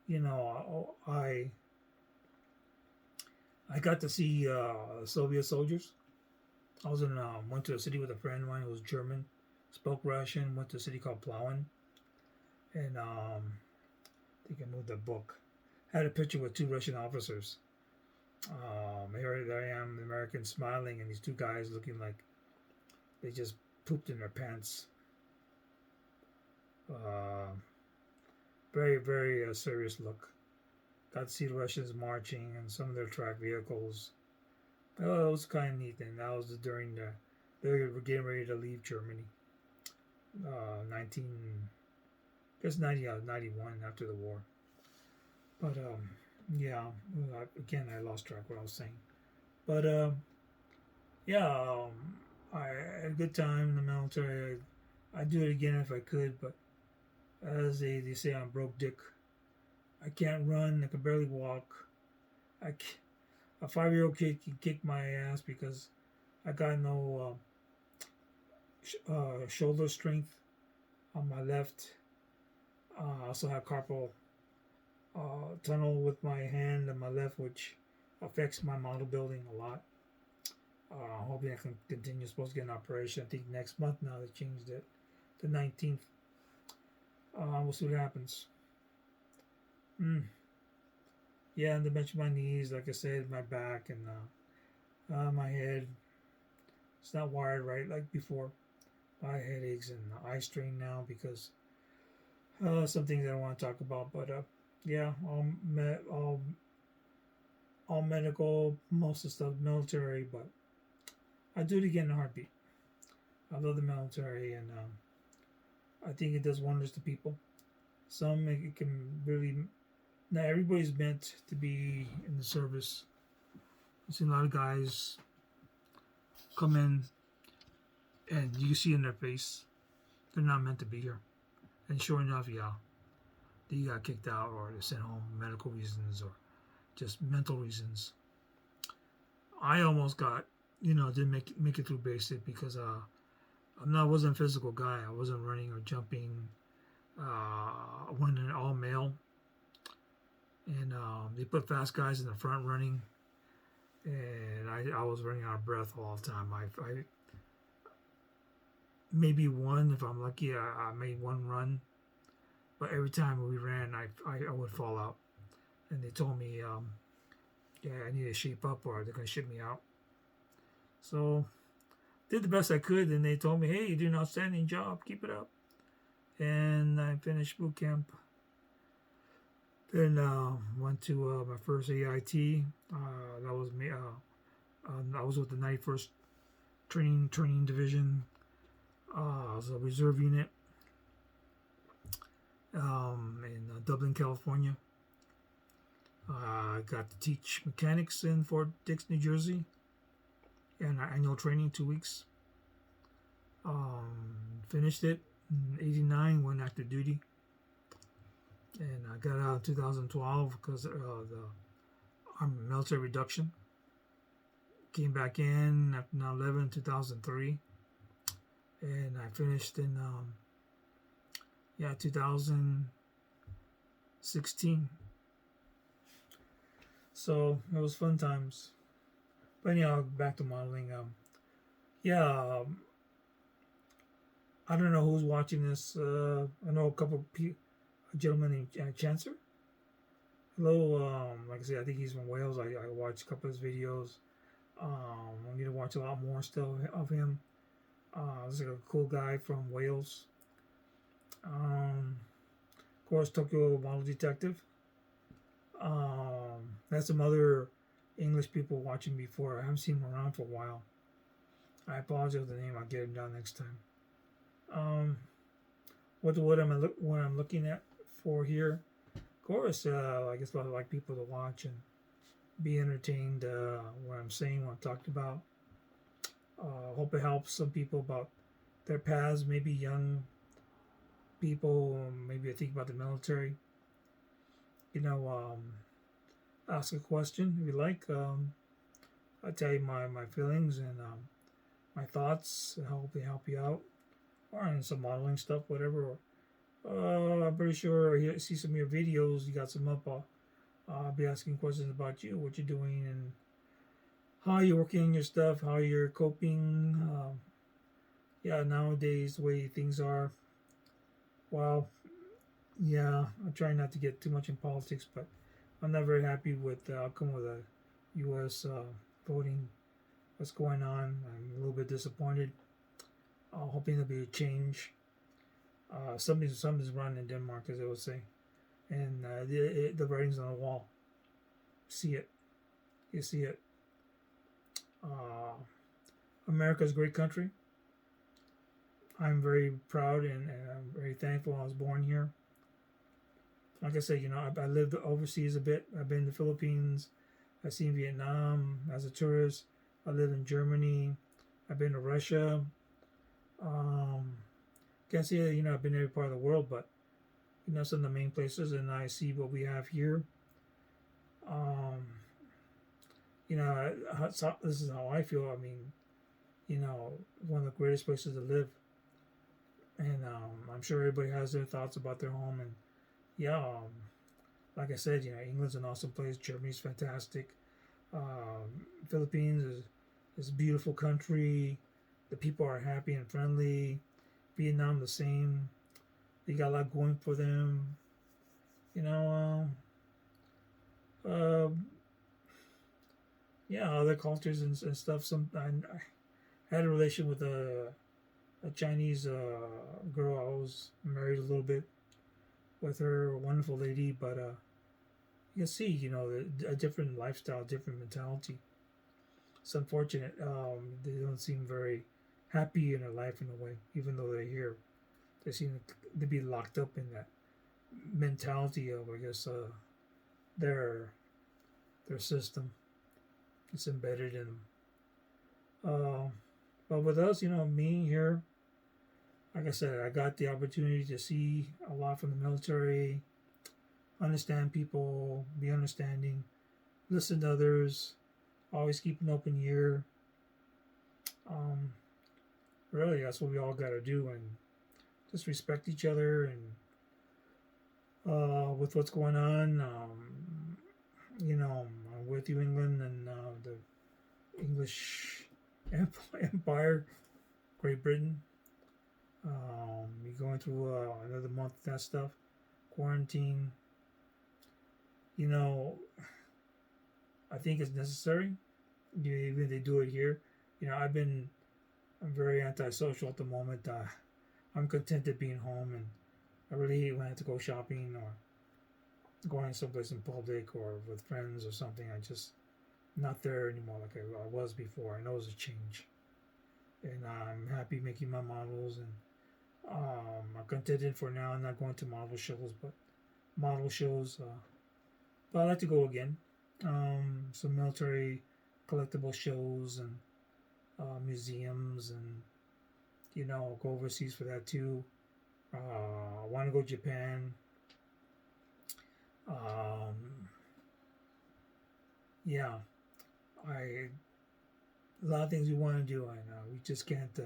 You know, I got to see Soviet soldiers. I was in went to a city with a friend of mine who was German, spoke Russian. Went to a city called Plauen, and I think I moved the book. Had a picture with two Russian officers. Here there I am, the American smiling, and these two guys looking like they just pooped in their pants. Very, very serious look. Got to see the Russians marching and some of their track vehicles. Oh, it was kind of neat. And that was during they were getting ready to leave Germany. 91 after the war. But yeah, again I lost track what I was saying. But yeah, I had a good time in the military. I'd do it again if I could, but as they say, I'm broke dick. I can't run. I can barely walk. A 5-year-old kid can kick my ass because I got no shoulder strength on my left. I also have carpal tunnel with my hand on my left, which affects my model building a lot. Hoping I can continue. Supposed to get an operation. I think next month now. They changed it to 19th. We'll see what happens. Yeah, and they mentioned my knees, like I said, my back and my head. It's not wired right like before. I have headaches and eye strain now because some things I don't want to talk about. But yeah, all medical, most of the stuff military. But I do it again in a heartbeat. I love the military, and I think it does wonders to people. Some it can really, not everybody's meant to be in the service. I've seen a lot of guys come in and you see in their face they're not meant to be here. And sure enough, yeah, they got kicked out or they're sent home, medical reasons or just mental reasons. I almost got, didn't make it through basic because wasn't a physical guy. I wasn't running or jumping. I went in all male, and they put fast guys in the front running, and I was running out of breath all the time. I maybe one, if I'm lucky, I made one run, but every time we ran, I would fall out, and they told me, yeah, I need to shape up or they're gonna ship me out. So did the best I could, and they told me, hey, you did an outstanding job, keep it up. And I finished boot camp. Then went to my first AIT. That was me. I was with the 91st Training Division. I was a reserve unit in Dublin, California. I got to teach mechanics in Fort Dix, New Jersey, and our annual training, 2 weeks. Finished it in '89, went active duty, and I got out in 2012 because of the Army military reduction. Came back in after 9/11, 2003, and I finished in 2016. So it was fun times. But anyhow, back to modeling. I don't know who's watching this. I know a couple a gentleman named Chancer. Hello, like I said, I think he's from Wales. I watched a couple of his videos. I need to watch a lot more stuff of him. He's like a cool guy from Wales. Of course, Tokyo Model Detective. That's some other English people watching before. I haven't seen him around for a while. I apologize for the name. I'll get him down next time. What I'm looking at for here. Of course, I guess I like people to watch and be entertained. What I'm saying, what I'm talking about. Hope it helps some people about their paths. Maybe young people, maybe think about the military. Ask a question if you like. I'll tell you my feelings and my thoughts. Hopefully help you out. Or on some modeling stuff, whatever. I'm pretty sure I see some of your videos. You got some up. I'll be asking questions about you, what you're doing, and how you're working your stuff, how you're coping. Nowadays, the way things are. Well, yeah, I'm trying not to get too much in politics, but I'm not very happy with the outcome of the U.S. Voting. What's going on? I'm a little bit disappointed. Hoping there'll be a change. Something's wrong in Denmark, as they would say, and the writing's on the wall. See it, you see it. America's a great country. I'm very proud and I'm very thankful I was born here. Like I said, I lived overseas a bit. I've been to the Philippines. I've seen Vietnam as a tourist. I live in Germany. I've been to Russia. Can't say that, I've been every part of the world, but some of the main places, and I see what we have here. This is how I feel. I mean, one of the greatest places to live, and I'm sure everybody has their thoughts about their home. And like I said, England's an awesome place. Germany's fantastic. Philippines is a beautiful country. The people are happy and friendly. Vietnam the same. They got a lot going for them. Other cultures and stuff. I had a relation with a Chinese girl. I was married a little bit with her, a wonderful lady, but you can see, a different lifestyle, different mentality. It's unfortunate. They don't seem very happy in their life in a way, even though they're here. They seem to be locked up in that mentality of, I guess, their their system. It's embedded in them. Uh, but with us, me here, like I said, I got the opportunity to see a lot from the military, understand people, be understanding, listen to others, always keep an open ear. Um, Really, that's what we all got to do, and just respect each other. And with what's going on, I'm with you, England, and the English Empire, Great Britain. You're going through another month of that stuff, quarantine. You know, I think it's necessary. Even if they do it here, I'm very antisocial at the moment. I'm contented being home, and I really hate when I have to go shopping or going someplace in public or with friends or something. I just not there anymore like I was before. I know it's a change, and I'm happy making my models, and I'm contented for now. I'm not going to model shows, but model shows. But I'd like to go again. Some military collectible shows and museums, and go overseas for that too. I want to go to Japan. Um, yeah, I a lot of things we want to do, and we just can't,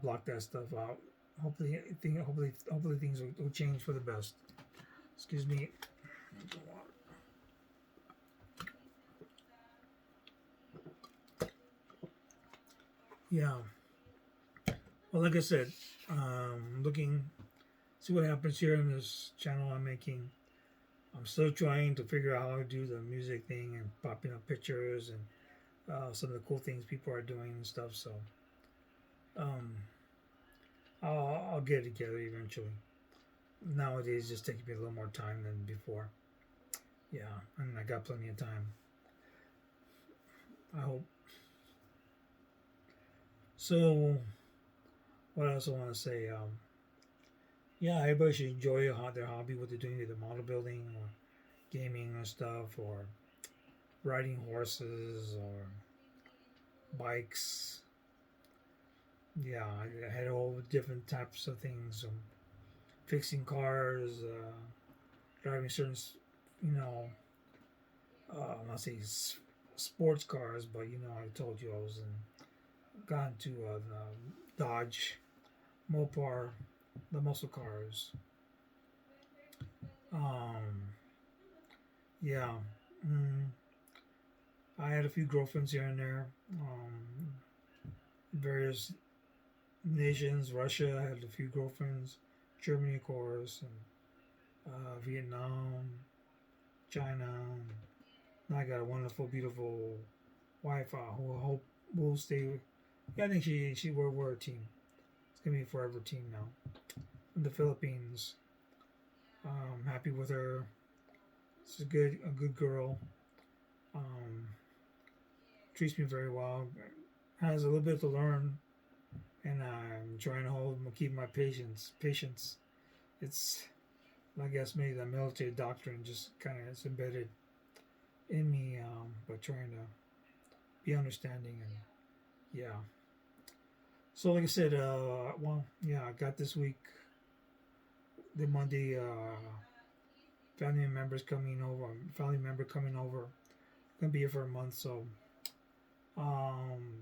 block that stuff out. Hopefully things will change for the best. Excuse me. Yeah. Well, like I said, looking, see what happens here in this channel I'm making. I'm still trying to figure out how to do the music thing and popping up pictures and some of the cool things people are doing and stuff. So um, I'll get it together eventually. Nowadays, it's just taking me a little more time than before. Yeah, and I got plenty of time. I hope. So, what else I want to say? Yeah, everybody should enjoy their hobby, what they're doing, either model building or gaming or stuff, or riding horses or bikes. Yeah, I had all different types of things. Fixing cars, driving certain, you know, I'm not saying sports cars, but I told you I was gone to the Dodge, Mopar, the muscle cars. Um, yeah, mm, I had a few girlfriends here and there. Various nations, Russia, I had a few girlfriends, Germany, of course, and Vietnam, China. And I got a wonderful, beautiful wife who I hope will stay. Yeah, I think we're a team. It's gonna be a forever team now. In the Philippines, happy with her. She's a good girl. Um, Treats me very well. Has a little bit to learn, and I'm trying to keep my patience. Patience. It's, I guess, maybe the military doctrine just kind of is embedded in me, but trying to be understanding, and yeah. So, like I said, I got this week, the Monday, family member coming over. Gonna be here for a month, so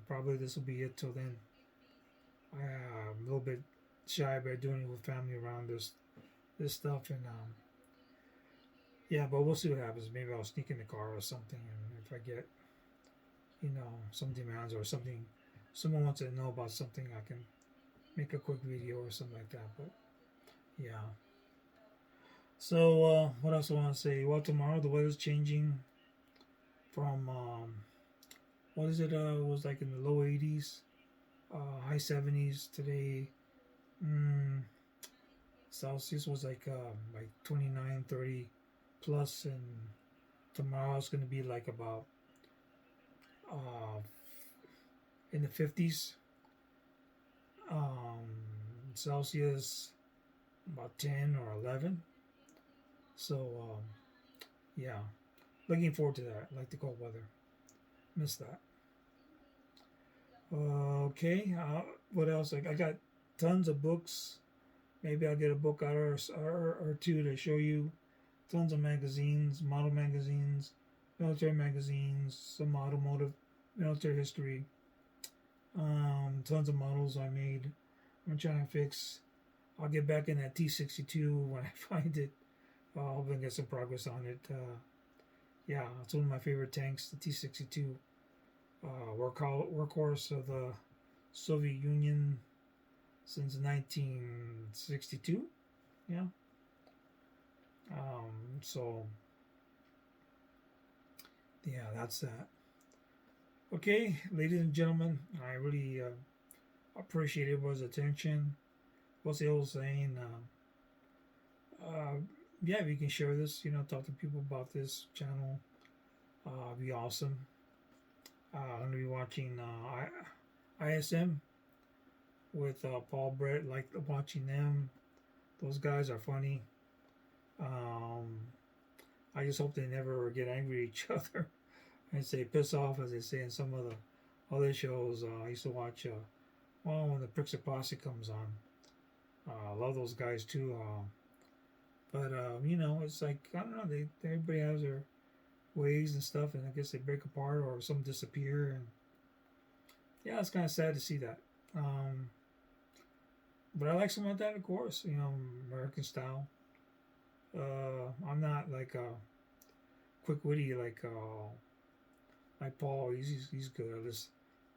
probably this will be it till then. I'm a little bit shy about doing it with family around this stuff, and yeah, but we'll see what happens. Maybe I'll sneak in the car or something, and if I get some demands or something, someone wants to know about something, I can make a quick video or something like that. But yeah. So what else I want to say? Well, tomorrow the weather's changing from what is it? It was like in the low 80s, high 70s today. Mm, Celsius was like 29, 30 plus, and tomorrow it's gonna be like about uh, in the 50s. Um, Celsius, about 10 or 11. So yeah, looking forward to that. Like the cold weather. Miss that. Okay. What else? I got tons of books. Maybe I'll get a book out or two to show you. Tons of magazines, model magazines, military magazines, some automotive, military history. Tons of models I made. I'm trying to fix. I'll get back in that T62 when I find it. Hopefully get some progress on it. Yeah, it's one of my favorite tanks, the T62. Workhorse of the Soviet Union since 1962. Yeah. So yeah, that's that. Okay, ladies and gentlemen, I really appreciate everyone's attention. What's the old saying? Yeah, if you can share this, talk to people about this channel, be awesome. I'm gonna be watching ISM with Paul Brett. Like watching them; those guys are funny. Um, I just hope they never get angry at each other and say piss off, as they say in some of the other shows. I used to watch. Well, when the Pricks of Posse comes on, I love those guys too. But it's like I don't know. Everybody has their ways and stuff, and I guess they break apart or some disappear, and yeah, it's kind of sad to see that. But I like some of that, of course. American style. I'm not like quick witty like Paul. He's good.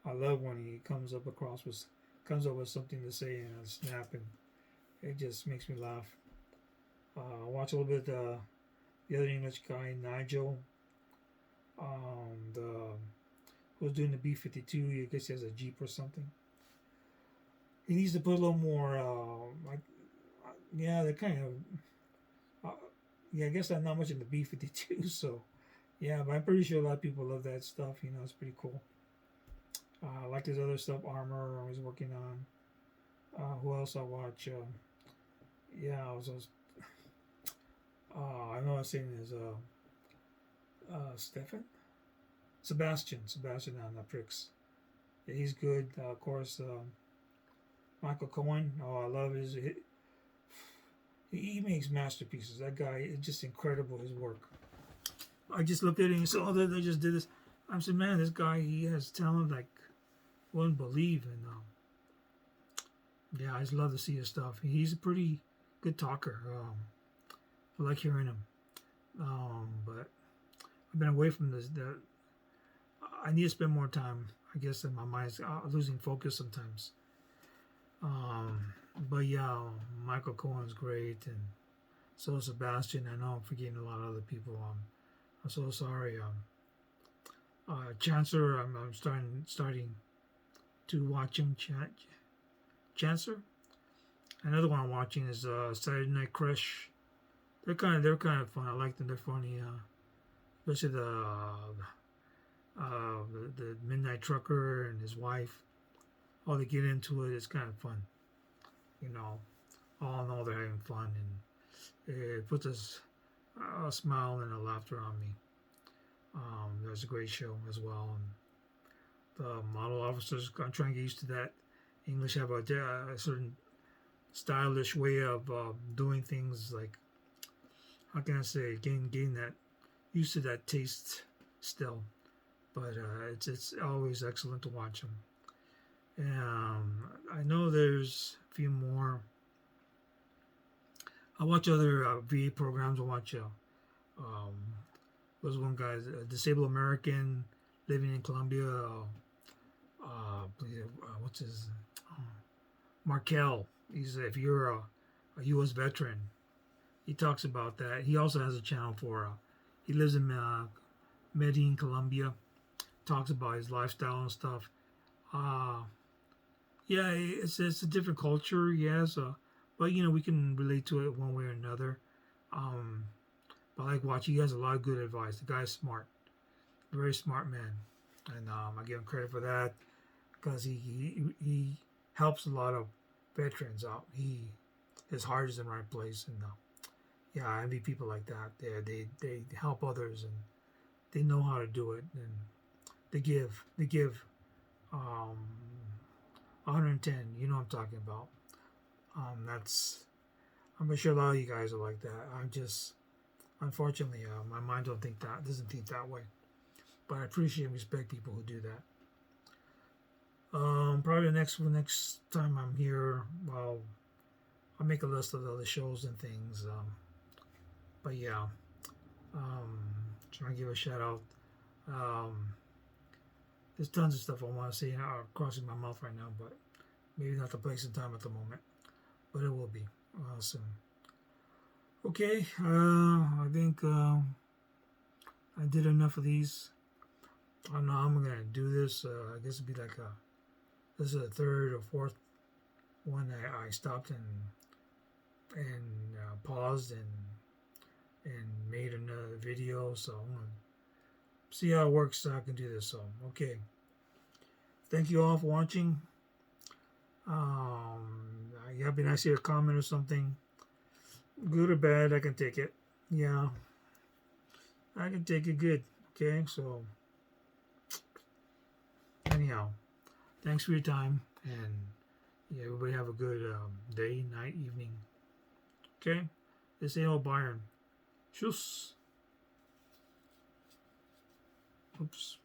I love when he comes up with something to say and a snap, and it just makes me laugh. Watch a little bit the other English guy, Nigel. The who's doing the B-52. I guess he has a Jeep or something. He needs to put a little more yeah, they're kind of yeah, I guess I'm not much in the B-52. So yeah, but I'm pretty sure a lot of people love that stuff. It's pretty cool. I like his other stuff, Armor. I was working on. Who else I watch? Yeah, I was I know I was saying is Stefan? Sebastian on the Pricks. Yeah, he's good. Of course, Michael Cohen. Oh, I love he makes masterpieces. That guy is just incredible, his work. I just looked at it and said, oh, they just did this. I'm saying, man, this guy, he has talent like wouldn't believe. And yeah, I just love to see his stuff. He's a pretty good talker. I like hearing him. But I've been away from this. I need to spend more time. I guess in my mind's losing focus sometimes. But yeah, Michael Cohen's great, and so is Sebastian. I know I'm forgetting a lot of other people. I'm so sorry. Chancellor, I'm starting to watch him. Chancellor. Another one I'm watching is Saturday Night Crush. They're kind of fun. I like them. They're funny. Especially the Midnight Trucker and his wife. Oh, they get into it. It's kind of fun. All in all, they're having fun, and it puts a smile and a laughter on me. There's a great show as well, and the model officers. I'm trying to get used to that. English have a certain stylish way of doing things. Like, how can I say, getting that used to that taste still. But it's always excellent to watch them. I know there's a few more. I watch other VA programs. I watch there's one guy, a disabled American living in Colombia. What's his? Markel. If you're a U.S. veteran, he talks about that. He also has a channel for. He lives in Medellin, Colombia. Talks about his lifestyle and stuff. Yeah, it's a different culture, yes, but we can relate to it one way or another. But I like watching. He has a lot of good advice. The guy's smart, very smart man, and I give him credit for that because he helps a lot of veterans out. His heart is in the right place, and Yeah, I envy people like that. They help others and they know how to do it, and they give um 110. You know what I'm talking about. That's I'm sure a lot of you guys are like that. I'm just unfortunately my mind don't think that doesn't think that way. But I appreciate and respect people who do that. Probably the next time I'm here, I'll make a list of the other shows and things. But yeah, um, trying to give a shout out. Um, there's tons of stuff I want to say crossing my mouth right now, but maybe not the place and time at the moment. But it will be awesome. Okay, I think I did enough of these. I don't know how I'm gonna do this. I guess it'd be like this is the third or fourth one I stopped and paused and made another video. So I'm gonna see how it works. So I can do this. So okay, thank you all for watching. You have nice to hear a comment or something, good or bad. I can take it. Yeah, I can take it good. Okay, so anyhow, thanks for your time and yeah, everybody have a good day, night, evening. Okay, this ain't all Byron. Tschüss. Oops.